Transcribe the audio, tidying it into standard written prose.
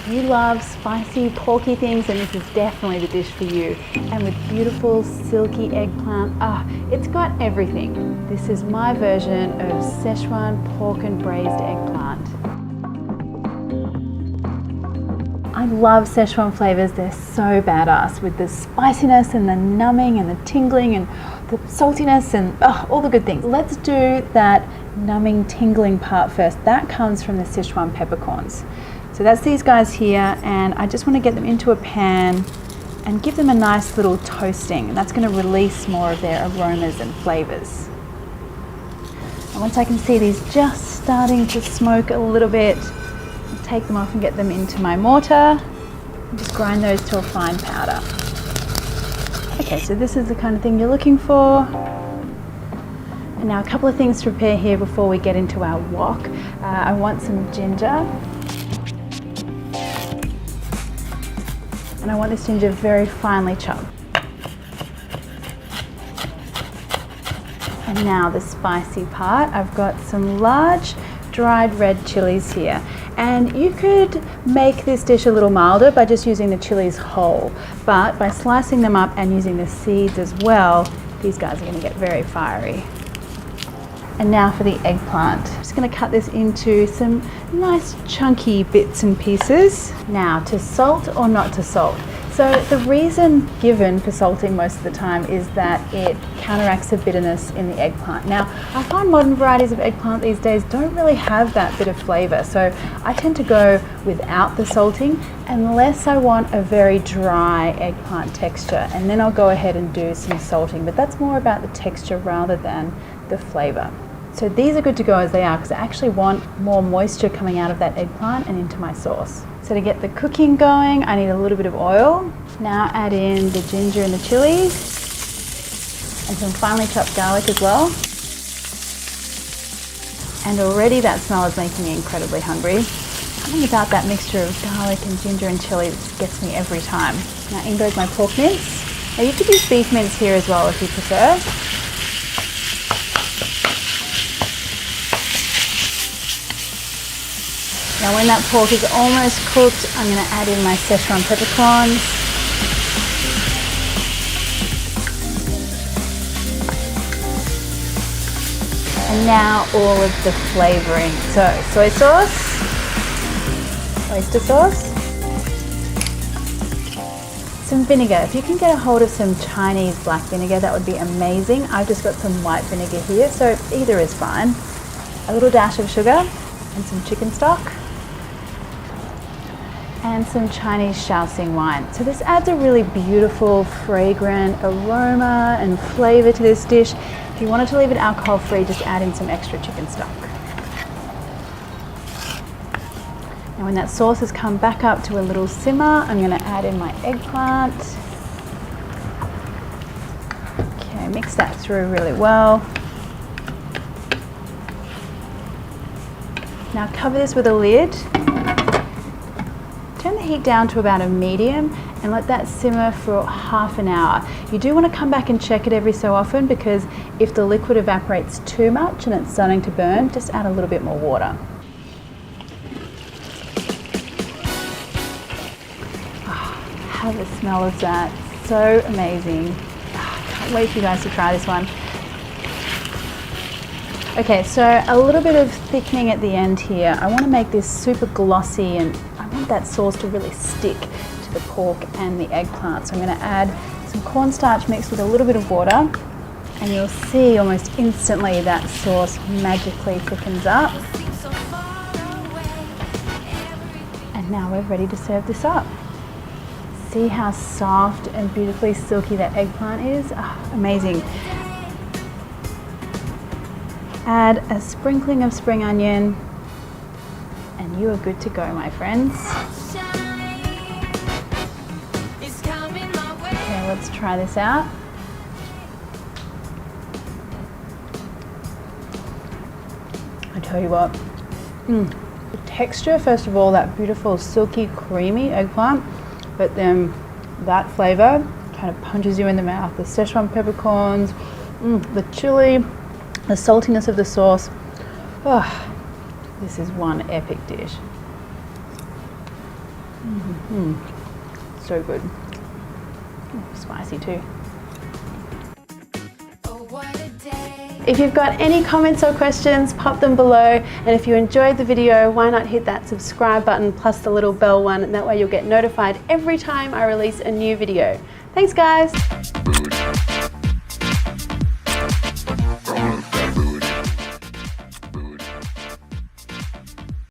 If you love spicy, porky things, then this is definitely the dish for you. And with beautiful, silky eggplant, it's got everything. This is my version of Szechuan pork and braised eggplant. I love Szechuan flavors. They're so badass with the spiciness and the numbing and the tingling and the saltiness and all the good things. Let's do that numbing, tingling part first. That comes from the Szechuan peppercorns. So that's these guys here, and I just want to get them into a pan and give them a nice little toasting. And that's going to release more of their aromas and flavors. And once I can see these just starting to smoke a little bit, take them off and get them into my mortar and just grind those to a fine powder. Okay, so this is the kind of thing you're looking for. And now a couple of things to prepare here before we get into our wok. I want some ginger. And I want this ginger very finely chopped. And now the spicy part. I've got some large dried red chilies here. And you could make this dish a little milder by just using the chilies whole, but by slicing them up and using the seeds as well, these guys are going to get very fiery. And now for the eggplant. I'm just going to cut this into some nice chunky bits and pieces. Now, to salt or not to salt. So the reason given for salting most of the time is that it counteracts the bitterness in the eggplant. Now, I find modern varieties of eggplant these days don't really have that bit of flavor, so I tend to go without the salting unless I want a very dry eggplant texture, and then I'll go ahead and do some salting, but that's more about the texture rather than the flavor. So these are good to go as they are because I actually want more moisture coming out of that eggplant and into my sauce. So to get the cooking going, I need a little bit of oil. Now add in the ginger and the chilies and some finely chopped garlic as well. And already that smell is making me incredibly hungry. Something about that mixture of garlic and ginger and chili gets me every time. Now in goes my pork mince. Now you could use beef mince here as well if you prefer. Now when that pork is almost cooked, I'm going to add in my Szechuan peppercorns. And now all of the flavoring. So soy sauce, oyster sauce, some vinegar. If you can get a hold of some Chinese black vinegar, that would be amazing. I've just got some white vinegar here, so either is fine. A little dash of sugar and some chicken stock. And some Chinese Shaoxing wine. So this adds a really beautiful, fragrant aroma and flavor to this dish. If you wanted to leave it alcohol free, just add in some extra chicken stock. Now when that sauce has come back up to a little simmer, I'm going to add in my eggplant. Okay, mix that through really well. Now cover this with a lid. Turn the heat down to about a medium and let that simmer for half an hour. You do want to come back and check it every so often because if the liquid evaporates too much and it's starting to burn, just add a little bit more water. How the smell of that, so amazing. Can't wait for you guys to try this one. Okay, so a little bit of thickening at the end here. I want to make this super glossy and I want that sauce to really stick to the pork and the eggplant. So I'm going to add some cornstarch mixed with a little bit of water and you'll see almost instantly that sauce magically thickens up. And now we're ready to serve this up. See how soft and beautifully silky that eggplant is? Amazing. Add a sprinkling of spring onion and you are good to go, my friends. Okay, let's try this out. I tell you what, the texture, first of all, that beautiful silky creamy eggplant, but then that flavor kind of punches you in the mouth. The Szechuan peppercorns, the chili, the saltiness of the sauce. Oh, this is one epic dish. So good. Spicy too. If you've got any comments or questions, pop them below. And if you enjoyed the video, why not hit that subscribe button plus the little bell one, and that way you'll get notified every time I release a new video. Thanks guys.